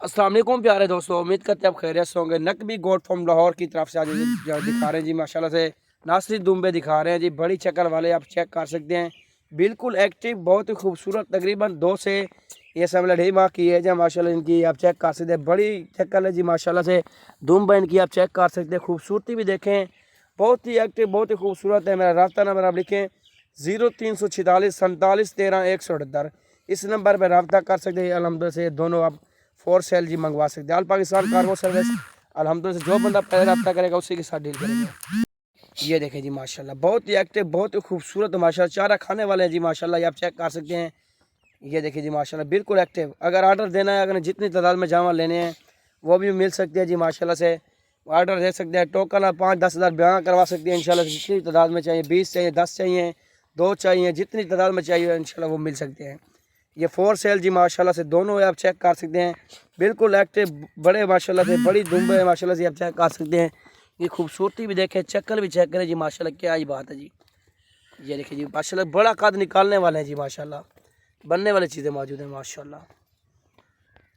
अस्सलाम वालेकुम प्यारे दोस्तों, उम्मीद करते हैं आप खैरियत से होंगे। नकबी गोट फॉर्म लाहौर की तरफ से आज दिखा रहे हैं जी माशाल्लाह से नासरी दुम्बे दिखा रहे हैं जी। बड़ी शक्ल वाले आप चेक कर सकते हैं, बिल्कुल एक्टिव, बहुत ही खूबसूरत। तकरीबन 2 से ये सब लड़ाई माह की है जी माशाल्लाह। इनकी आप चेक कर सकते हैं, बड़ी शक्ल है जी माशाल्लाह से। दुम्बा इनकी आप चेक कर सकते हैं, खूबसूरती भी देखें, बहुत ही एक्टिव, बहुत ही खूबसूरत है। मेरा रब्ता नंबर आप लिखें 0346 47 13 178। इस नंबर पर रब्ता कर सकते हैं। अलहमद से दोनों आप फॉर सेल जी मंगवा सकते हैं। ऑल पाकिस्तान कार्गो सर्विस अल्हम्दुलिल्लाह से जो बंदा पहले रब्ता करेगा उसी के साथ डील करेंगे। ये देखें जी माशाल्लाह, बहुत ही एक्टिव, बहुत ही खूबसूरत माशाल्लाह। चारा खाने वाले हैं जी माशाल्लाह, ये आप चेक कर सकते हैं। ये देखिए जी माशाल्लाह, बिल्कुल एक्टिव। अगर ऑर्डर देना है, अगर जितनी तादाद में जानवर लेने हैं वो भी मिल सकते हैं जी माशाल्लाह से। ऑर्डर दे सकते हैं, टोकन आप 5-10 हज़ार बयां करवा सकते हैं इंशाल्लाह। जितनी तादाद में चाहिए, 20 चाहिए, 10 चाहिए, 2 चाहिए, जितनी तादाद में चाहिए इंशाल्लाह वो मिल सकते हैं। ये फॉर सेल जी माशाल्लाह से दोनों आप चेक कर सकते हैं, बिल्कुल एक्टिव, बड़े माशाल्लाह से, बड़ी दुम्बे माशाल्लाह से आप चेक कर सकते हैं। ये खूबसूरती भी देखें, चक्कर भी चेक करें जी माशाल्लाह, क्या ही बात है जी। ये देखिए जी माशाल्लाह, बड़ा कद निकालने वाले हैं जी माशाल्लाह, बनने वाली चीज़ें मौजूद हैं माशाल्लाह।